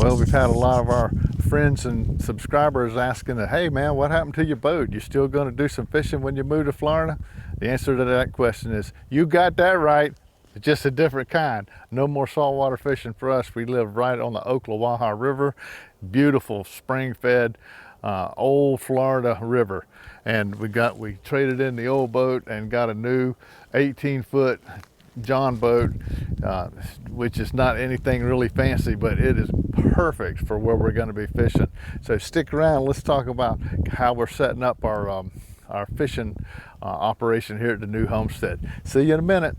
Well, we've had a lot of our friends and subscribers asking, hey man, what happened to your boat? You still going to do some fishing when you move to Florida? The answer to that question is, you got that right. It's just a different kind. No more saltwater fishing for us. We live right on the Ocklawaha River, beautiful spring-fed old Florida river. And we traded in the old boat and got a new 18-foot John boat, which is not anything really fancy, but it is perfect for where we're going to be fishing. So stick around. Let's talk about how we're setting up our fishing operation here at the new homestead. See you in a minute.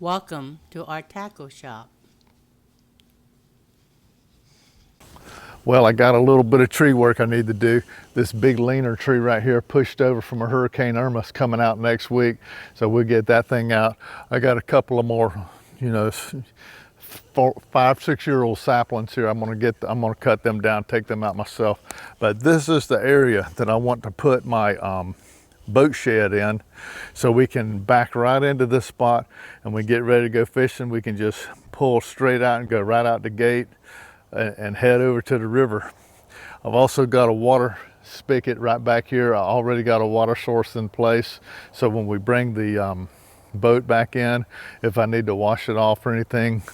Welcome to our tackle shop. Well, I got a little bit of tree work I need to do. This big leaner tree right here pushed over from a Hurricane Irma is coming out next week. So we'll get that thing out. I got a couple of more, 5-6-year-old saplings here. I'm gonna cut them down, take them out myself. But this is the area that I want to put my boat shed in, so we can back right into this spot, and we get ready to go fishing. We can just pull straight out and go right out the gate and head over to the river. I've also got a water spigot right back here. I already got a water source in place, so when we bring the boat back in, if I need to wash it off or anything,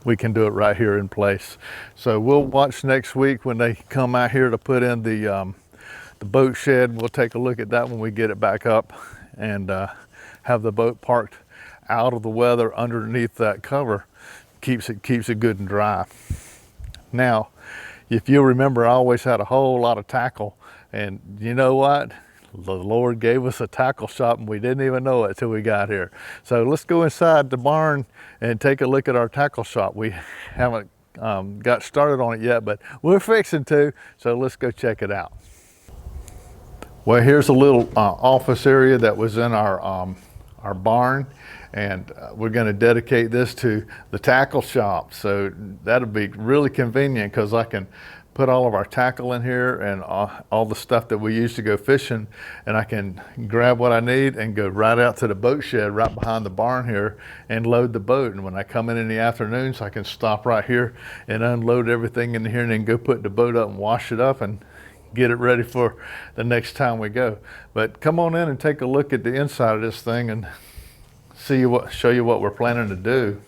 we can do it right here in place. So we'll watch next week when they come out here to put in the boat shed. We'll take a look at that when we get it back up, and have the boat parked out of the weather underneath that cover. Keeps it good and dry. Now, if you remember, I always had a whole lot of tackle, and you know what? The Lord gave us a tackle shop and we didn't even know it till we got here. So let's go inside the barn and take a look at our tackle shop. We haven't got started on it yet, but we're fixing to, so let's go check it out. Well, here's a little office area that was in our barn, and we're going to dedicate this to the tackle shop. So that'll be really convenient because I can put all of our tackle in here and all the stuff that we use to go fishing, and I can grab what I need and go right out to the boat shed right behind the barn here and load the boat. And when I come in the afternoons, I can stop right here and unload everything in here and then go put the boat up and wash it up and get it ready for the next time we go. But come on in and take a look at the inside of this thing and show you what we're planning to do.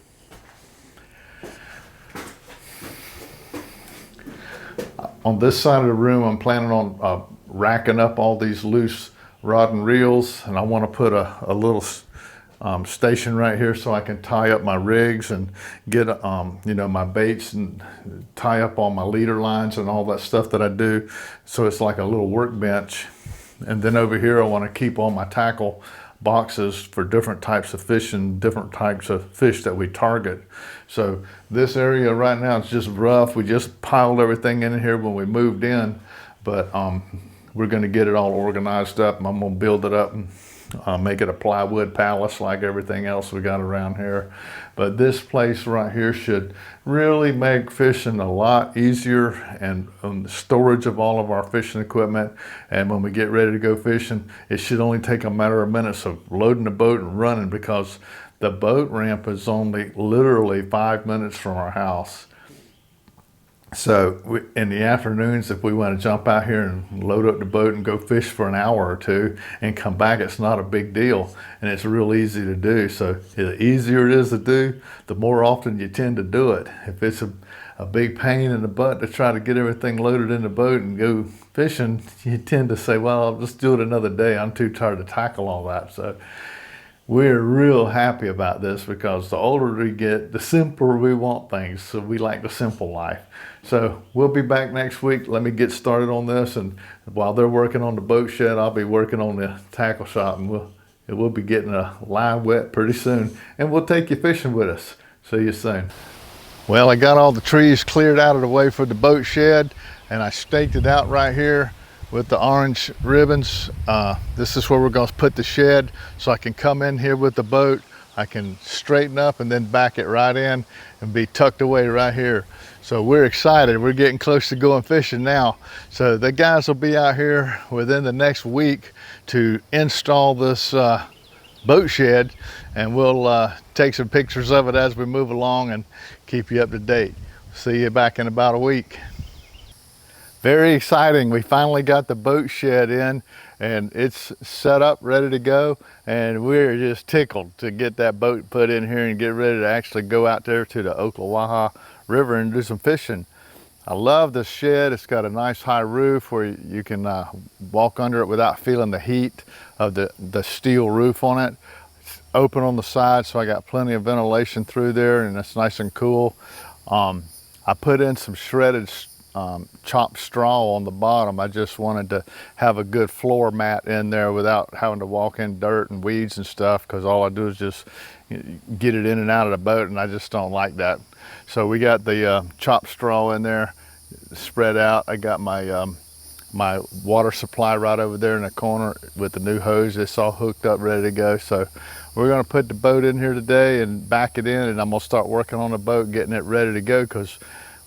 On this side of the room, I'm planning on racking up all these loose rod and reels, and I want to put a little station right here so I can tie up my rigs and get my baits and tie up all my leader lines and all that stuff that I do. So it's like a little workbench. And then over here I want to keep all my tackle boxes for different types of fish and different types of fish that we target. So this area right now is just rough. We just piled everything in here when we moved in, but we're going to get it all organized up, and I'm going to build it up and make it a plywood palace like everything else we got around here. But this place right here should really make fishing a lot easier, and the storage of all of our fishing equipment. And when we get ready to go fishing, it should only take a matter of minutes of loading the boat and running, because the boat ramp is only literally 5 minutes from our house. So in the afternoons, if we want to jump out here and load up the boat and go fish for an hour or two and come back, it's not a big deal, and it's real easy to do. So the easier it is to do, the more often you tend to do it. If it's a big pain in the butt to try to get everything loaded in the boat and go fishing, you tend to say, well, I'll just do it another day. I'm too tired to tackle all that. So we're real happy about this, because the older we get, the simpler we want things. So we like the simple life. So we'll be back next week. Let me get started on this, and while they're working on the boat shed, I'll be working on the tackle shop, and we'll be getting a line wet pretty soon, and we'll take you fishing with us. See you soon. Well, I got all the trees cleared out of the way for the boat shed, and I staked it out right here with the orange ribbons. This is where we're going to put the shed, so I can come in here with the boat. I can straighten up and then back it right in and be tucked away right here. So we're excited. We're getting close to going fishing now. So the guys will be out here within the next week to install this boat shed, and we'll take some pictures of it as we move along and keep you up to date. See you back in about a week. Very exciting. We finally got the boat shed in and it's set up, ready to go. And we're just tickled to get that boat put in here and get ready to actually go out there to the Ocklawaha River and do some fishing. I love this shed. It's got a nice high roof where you can walk under it without feeling the heat of the steel roof on it. It's open on the side, so I got plenty of ventilation through there and it's nice and cool. I put in some shredded chopped straw on the bottom. I just wanted to have a good floor mat in there without having to walk in dirt and weeds and stuff, because all I do is just get it in and out of the boat, and I just don't like that. So we got the chopped straw in there spread out. I got my my water supply right over there in the corner with the new hose. It's all hooked up, ready to go. So we're going to put the boat in here today and back it in, and I'm going to start working on the boat, getting it ready to go, because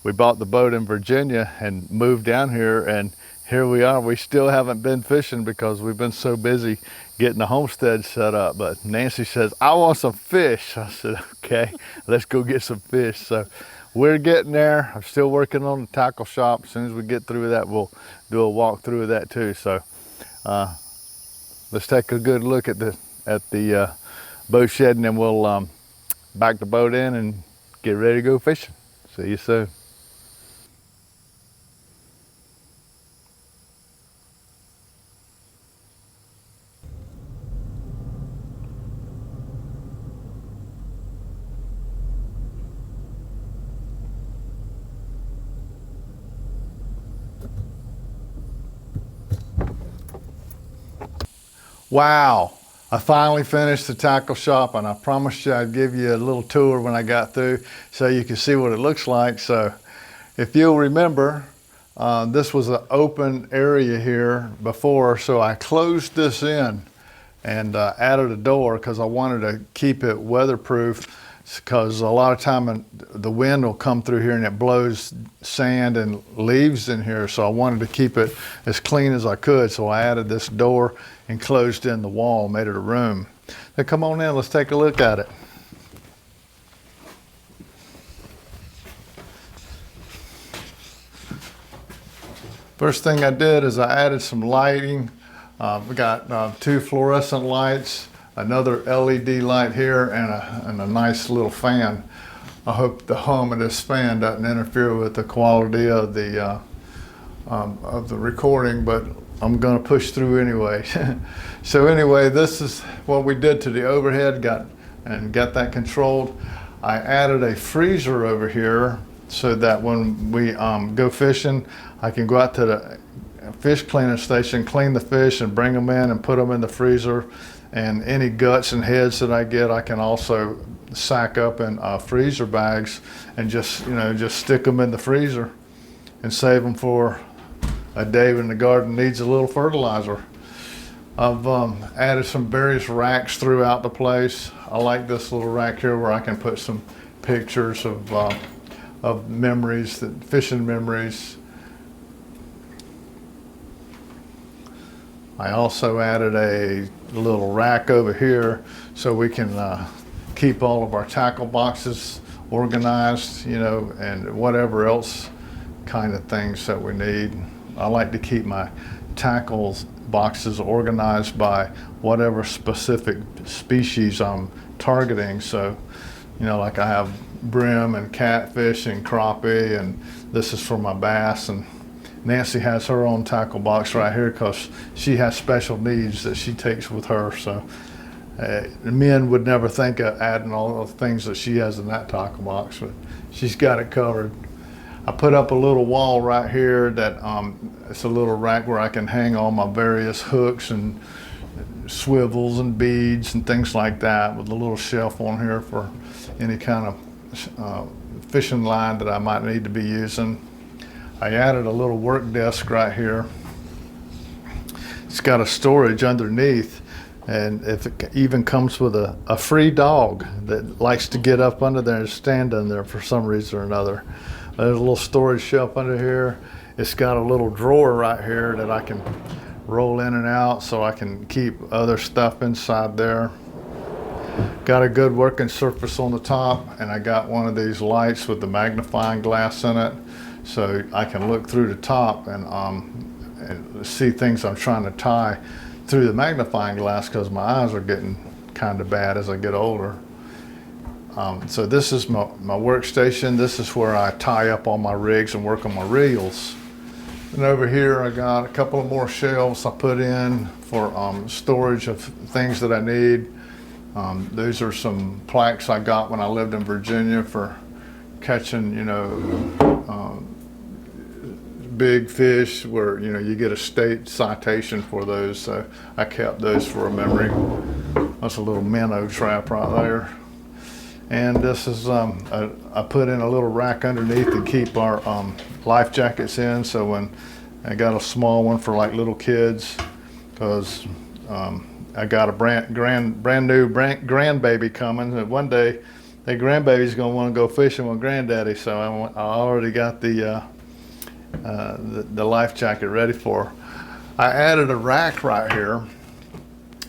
we bought the boat in Virginia and moved down here, and here we are. We still haven't been fishing because we've been so busy getting the homestead set up. But Nancy says, I want some fish. I said, okay, let's go get some fish. So we're getting there. I'm still working on the tackle shop. As soon as we get through that, we'll do a walk through of that too. So let's take a good look at the boat shed, and then we'll back the boat in and get ready to go fishing. See you soon. Wow, I finally finished the tackle shop, and I promised you I'd give you a little tour when I got through so you can see what it looks like. So if you'll remember, this was an open area here before, so I closed this in and added a door because I wanted to keep it weatherproof, because a lot of time the wind will come through here and it blows sand and leaves in here, so I wanted to keep it as clean as I could. So I added this door and closed in the wall, made it a room. Now come on in, let's take a look at it. First thing I did is I added some lighting. We got 2 fluorescent lights, another LED light here, and a nice little fan. I hope the hum of this fan doesn't interfere with the quality of the recording, but I'm going to push through anyway. So anyway, this is what we did to the overhead, got that controlled. I added a freezer over here so that when we go fishing, I can go out to the fish cleaning station, clean the fish and bring them in and put them in the freezer. And any guts and heads that I get, I can also sack up in freezer bags and just stick them in the freezer and save them for a day when the garden needs a little fertilizer. I've added some various racks throughout the place. I like this little rack here where I can put some pictures of memories, fishing memories. I also added a little rack over here so we can keep all of our tackle boxes organized, and whatever else kind of things that we need. I like to keep my tackles boxes organized by whatever specific species I'm targeting. So, like I have brim and catfish and crappie, and this is for my bass. And Nancy has her own tackle box right here because she has special needs that she takes with her. So men would never think of adding all the things that she has in that tackle box, but she's got it covered. I put up a little wall right here that it's a little rack where I can hang all my various hooks and swivels and beads and things like that, with a little shelf on here for any kind of fishing line that I might need to be using. I added a little work desk right here It's got a storage underneath, and if it even comes with a free dog that likes to get up under there and stand in there for some reason or another. There's a little storage shelf under here. It's got a little drawer right here that I can roll in and out so I can keep other stuff inside there. Got a good working surface on the top, and I got one of these lights with the magnifying glass in it, so I can look through the top and see things I'm trying to tie through the magnifying glass, because my eyes are getting kind of bad as I get older. So this is my workstation. This is where I tie up all my rigs and work on my reels. And over here I got a couple of more shelves I put in for storage of things that I need. These are some plaques I got when I lived in Virginia for catching, big fish, where you get a state citation for those. So I kept those for a memory. That's a little minnow trap right there. And this is I put in a little rack underneath to keep our life jackets in. So when I got a small one for like little kids, because I got a brand new grandbaby coming, and one day the grandbaby's gonna want to go fishing with granddaddy. So I already got the life jacket ready for her. I added a rack right here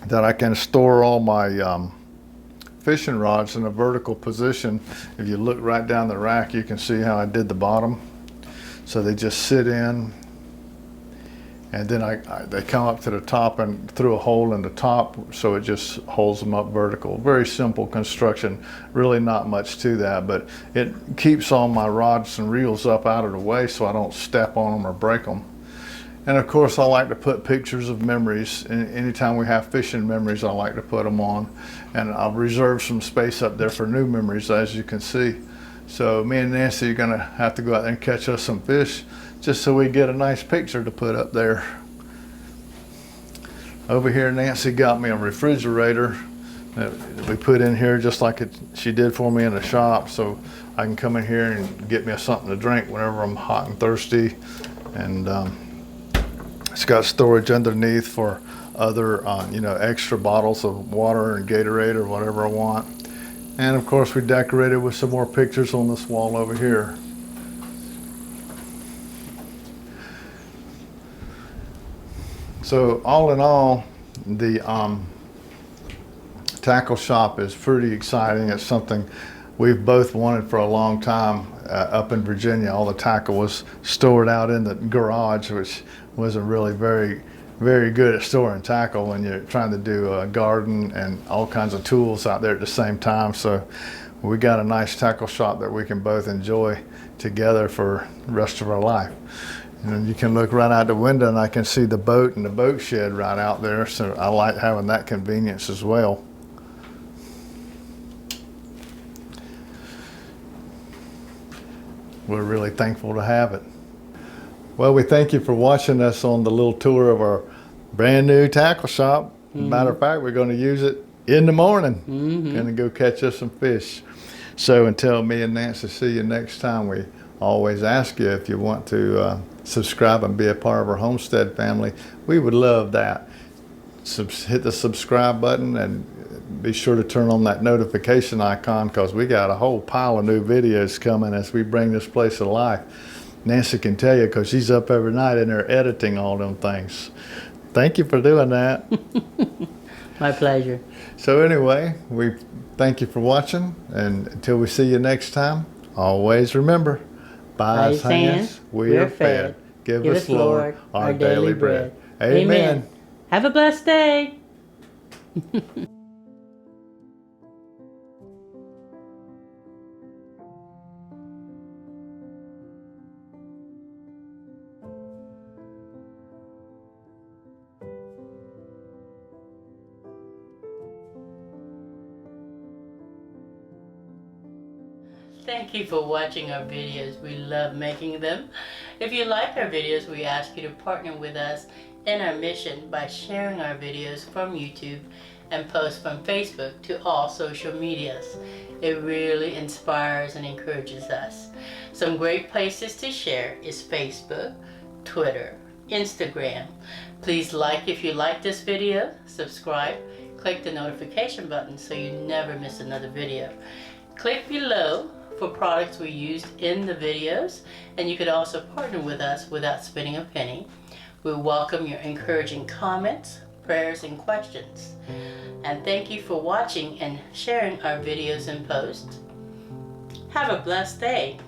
that I can store all my fishing rods in a vertical position. If you look right down the rack, you can see how I did the bottom. So they just sit in, and then they come up to the top and through a hole in the top, so it just holds them up vertical. Very simple construction, really not much to that, but it keeps all my rods and reels up out of the way so I don't step on them or break them. And of course, I like to put pictures of memories. Anytime we have fishing memories, I like to put them on. And I've reserved some space up there for new memories, as you can see. So me and Nancy are gonna have to go out there and catch us some fish, just so we get a nice picture to put up there. Over here, Nancy got me a refrigerator that we put in here just like she did for me in the shop, so I can come in here and get me something to drink whenever I'm hot and thirsty. And it's got storage underneath for other, extra bottles of water and Gatorade or whatever I want. And of course, we decorated with some more pictures on this wall over here. So all in all, the tackle shop is pretty exciting. It's something we've both wanted for a long time. Up in Virginia, all the tackle was stored out in the garage, which wasn't really very good at storing tackle when you're trying to do a garden and all kinds of tools out there at the same time. So we got a nice tackle shop that we can both enjoy together for the rest of our life. And you can look right out the window and I can see the boat and the boat shed right out there. So I like having that convenience as well. We're really thankful to have it. Well, we thank you for watching us on the little tour of our brand new tackle shop. Matter of fact, we're going to use it in the morning. Going to go catch us some fish. So until me and Nancy see you next time, we always ask you if you want to subscribe and be a part of our Homestead family. We would love that. Hit the subscribe button and be sure to turn on that notification icon, because we got a whole pile of new videos coming as we bring this place to life. Nancy can tell you, because she's up every night in there editing all them things. Thank you for doing that. My pleasure. So anyway, we thank you for watching, and until we see you next time, always remember, by His hands we are fed. Give us, Lord, our daily bread. Amen. Have a blessed day. Thank you for watching our videos. We love making them. If you like our videos, we ask you to partner with us in our mission by sharing our videos from YouTube and post from Facebook to all social medias. It really inspires and encourages us. Some great places to share is Facebook, Twitter, Instagram. Please like if you like this video, subscribe, click the notification button so you never miss another video. Click below for products we used in the videos, and you could also partner with us without spending a penny. We welcome your encouraging comments, prayers, and questions. And thank you for watching and sharing our videos and posts. Have a blessed day.